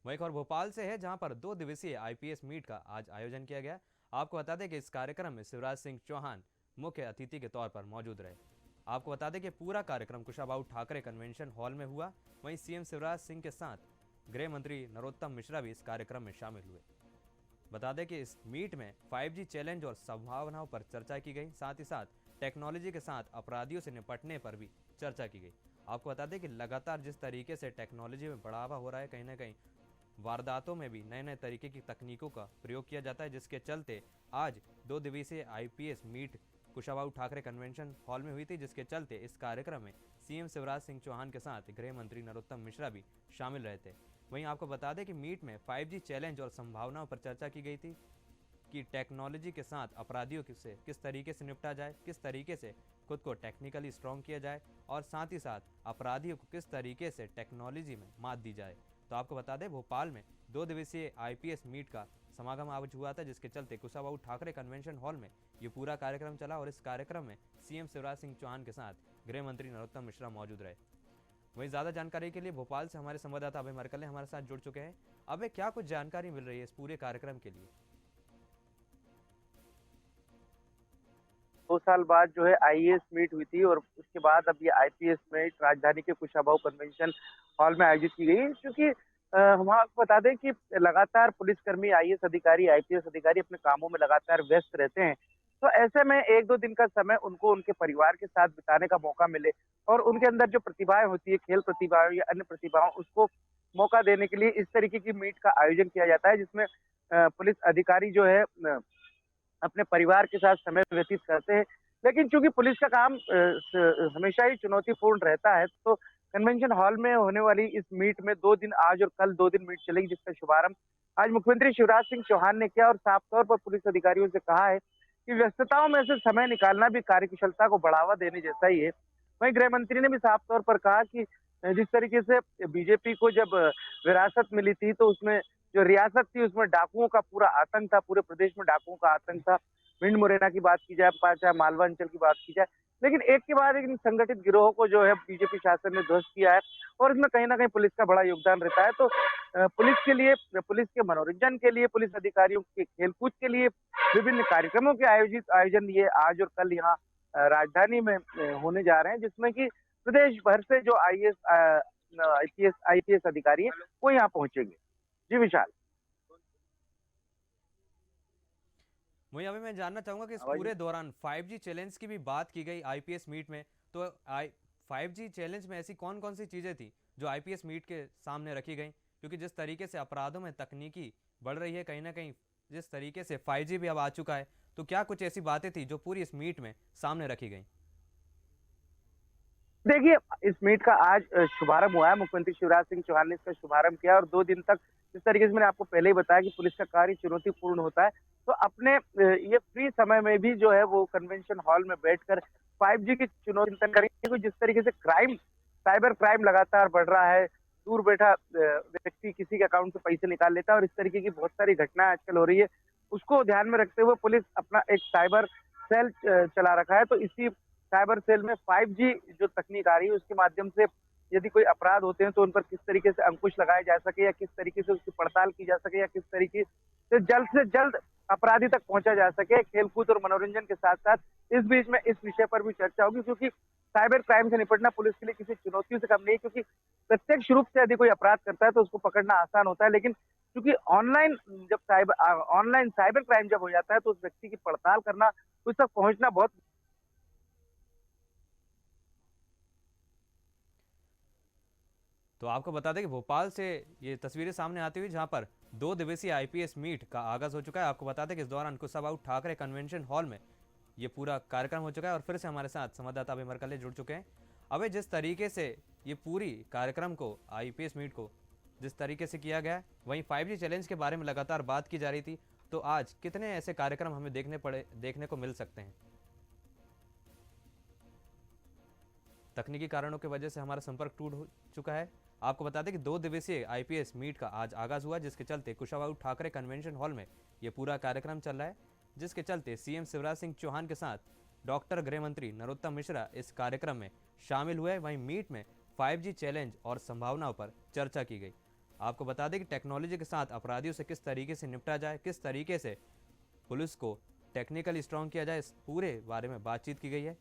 वहीं और भोपाल से है, जहां पर 2 दिवसीय आईपीएस मीट का आज आयोजन किया गया। आपको बता दें कि इस कार्यक्रम में शिवराज सिंह चौहान मुख्य अतिथि के तौर पर मौजूद रहे। आपको बता दें कि पूरा कार्यक्रम कुशाभाऊ ठाकरे कन्वेंशन हॉल में हुआ। वहीं सीएम शिवराज सिंह के साथ गृह मंत्री नरोत्तम मिश्रा भी इस कार्यक्रम में शामिल हुए। बता दें कि इस मीट में 5G चैलेंज और संभावनाओं पर चर्चा की गई, साथ ही साथ टेक्नोलॉजी के साथ अपराधियों से निपटने पर भी चर्चा की गई। आपको बता दें कि लगातार जिस तरीके से टेक्नोलॉजी में बढ़ावा हो रहा है, कहीं ना कहीं वारदातों में भी नए नए तरीके की तकनीकों का प्रयोग किया जाता है, जिसके चलते आज 2 दिवसीय IPS meet Kushabhau Thakre convention hall में हुई थी, जिसके चलते इस कार्यक्रम में सीएम शिवराज सिंह चौहान के साथ गृह मंत्री नरोत्तम मिश्रा भी शामिल रहे थे। वहीं आपको बता दें कि मीट में 5G चैलेंज और संभावनाओं पर चर्चा की गई थी कि टेक्नोलॉजी के साथ अपराधियों से किस तरीके से निपटा जाए, किस तरीके से खुद को टेक्निकली स्ट्रॉन्ग किया जाए और साथ ही साथ अपराधियों को किस तरीके से टेक्नोलॉजी में मात दी जाए। तो आपको बता दें, भोपाल में 2 दिवसीय आईपीएस मीट का समागम आज हुआ था, जिसके चलते कुशाभाऊ ठाकरे कन्वेंशन हॉल में ये पूरा कार्यक्रम चला और इस कार्यक्रम में सीएम शिवराज सिंह चौहान के साथ गृह मंत्री नरोत्तम मिश्रा मौजूद रहे। वहीं ज़्यादा जानकारी के लिए भोपाल से हमारे संवाददाता अभय मरकले हमारे साथ जुड़ चुके हैं। अभय, क्या कुछ जानकारी मिल रही है इस पूरे कार्यक्रम के लिए? 2 साल बाद जो है आईएएस मीट हुई थी और उसके बाद अब ये आईपीएस मीट राजधानी के कुशाभाऊ कन्वेंशन हॉल में आयोजित की गई क्योंकि हम आपको बता दें कि लगातार पुलिसकर्मी, आईएएस अधिकारी, आईपीएस अधिकारी अपने कामों में लगातार व्यस्त रहते हैं। तो ऐसे में 1-2 दिन का समय उनको उनके परिवार के साथ बिताने का मौका मिले और उनके अंदर जो प्रतिभाएं होती है, खेल प्रतिभाएं या अन्य प्रतिभाओं, उसको मौका देने के लिए इस तरीके की मीट का आयोजन किया जाता है, जिसमें पुलिस अधिकारी जो है अपने परिवार के साथ समय व्यतीत करते हैं। लेकिन चूंकि पुलिस का काम हमेशा ही चुनौतीपूर्ण रहता है, तो कन्वेंशन हॉल में होने वाली इस मीट में 2 दिन, आज और कल 2 दिन मीट चलेगी, जिसका शुभारंभ आज मुख्यमंत्री शिवराज सिंह चौहान ने किया और साफ तौर पर पुलिस अधिकारियों से कहा है कि व्यस्तताओं में से समय निकालना भी कार्यकुशलता को बढ़ावा देने जैसा ही है। वहीं गृह मंत्री ने भी साफ तौर पर कहा कि जिस तरीके से बीजेपी को जब विरासत मिली थी, तो उसमें जो रियासत थी उसमें डाकुओं का पूरा आतंक था, पूरे प्रदेश में डाकुओं का आतंक था। भिंड मुरैना की बात की जाए, चाहे मालवा अंचल की बात की जाए, लेकिन एक के बाद एक इन संगठित गिरोहों को जो है बीजेपी शासन ने ध्वस्त किया है और इसमें कहीं ना कहीं पुलिस का बड़ा योगदान रहता है। तो पुलिस के लिए, पुलिस के मनोरंजन के लिए, पुलिस अधिकारियों के खेलकूद के लिए विभिन्न कार्यक्रमों के आयोजन ये आज और कल यहाँ राजधानी में होने जा रहे हैं, जिसमें कि प्रदेश भर से जो आईपीएस अधिकारी है वो यहाँ पहुंचेंगे। जी विशाल। वहीं अभी मैं जानना चाहूंगा कि इस आवाज। पूरे दौरान 5G चैलेंज की भी बात की गई आईपीएस मीट में। तो आई 5G चैलेंज में ऐसी कौन कौन सी चीजें थी जो आईपीएस मीट के सामने रखी गई? क्योंकि जिस तरीके से अपराधों में तकनीकी बढ़ रही है, कहीं ना कहीं जिस तरीके से 5G भी अब आ चुका है, तो क्या कुछ ऐसी बातें थी जो पूरी इस मीट में सामने रखी गई? देखिए, इस मीट का आज शुभारंभ हुआ है। मुख्यमंत्री शिवराज सिंह चौहान ने इसका शुभारंभ किया और 2 दिन तक, जिस तरीके से मैंने आपको पहले ही बताया कि पुलिस का कार्य चुनौतीपूर्ण होता है, तो अपने ये फ्री समय में भी जो है वो कन्वेंशन हॉल में बैठकर 5G की चुनौती चिंतन करेंगे। जिस तरीके से साइबर क्राइम लगातार बढ़ रहा है, दूर बैठा व्यक्ति किसी के अकाउंट से पैसे निकाल लेता है और इस तरीके की बहुत सारी घटनाएं आजकल हो रही है, उसको ध्यान में रखते हुए पुलिस अपना एक साइबर सेल चला रखा है। तो इसी साइबर सेल में 5G जो तकनीक आ रही है, उसके माध्यम से यदि कोई अपराध होते हैं तो उन पर किस तरीके से अंकुश लगाया जा सके या किस तरीके से उसकी पड़ताल की जा सके या किस तरीके से जल्द अपराधी तक पहुंचा जा सके, खेलकूद और मनोरंजन के साथ साथ इस बीच में इस विषय पर भी चर्चा होगी, क्योंकि साइबर क्राइम से निपटना पुलिस के लिए किसी चुनौतियों से कम नहीं है। क्योंकि प्रत्यक्ष रूप से यदि कोई अपराध करता है तो उसको पकड़ना आसान होता है, लेकिन क्योंकि ऑनलाइन साइबर क्राइम जब हो जाता है तो उस व्यक्ति की पड़ताल करना, उस तक पहुंचना बहुत। तो आपको बता दें कि भोपाल से ये तस्वीरें सामने आती हुई, जहां पर 2 दिवसीय आईपीएस मीट का आगाज हो चुका है। आपको बता दें कि इस दौरान कुशाभाऊ ठाकरे कन्वेंशन हॉल में ये पूरा कार्यक्रम हो चुका है और फिर से हमारे साथ संवाददाता अभय मरकले जुड़ चुके हैं। अभय, जिस तरीके से ये पूरी कार्यक्रम को, आईपीएस मीट को जिस तरीके से किया गया है, वहीं 5G चैलेंज के बारे में लगातार बात की जा रही थी, तो आज कितने ऐसे कार्यक्रम हमें देखने को मिल सकते हैं? तकनीकी कारणों की वजह से हमारा संपर्क टूट चुका है। आपको बता दें कि 2 दिवसीय आईपीएस मीट का आज आगाज हुआ, जिसके चलते कुशाभाऊ ठाकरे कन्वेंशन हॉल में यह पूरा कार्यक्रम चल रहा है, जिसके चलते सीएम शिवराज सिंह चौहान के साथ डॉक्टर गृह मंत्री नरोत्तम मिश्रा इस कार्यक्रम में शामिल हुए। वहीं मीट में 5G चैलेंज और संभावनाओं पर चर्चा की गई। आपको बता दें कि टेक्नोलॉजी के साथ अपराधियों से किस तरीके से निपटा जाए, किस तरीके से पुलिस को टेक्निकली स्ट्रॉन्ग किया जाए, इस पूरे बारे में बातचीत की गई है।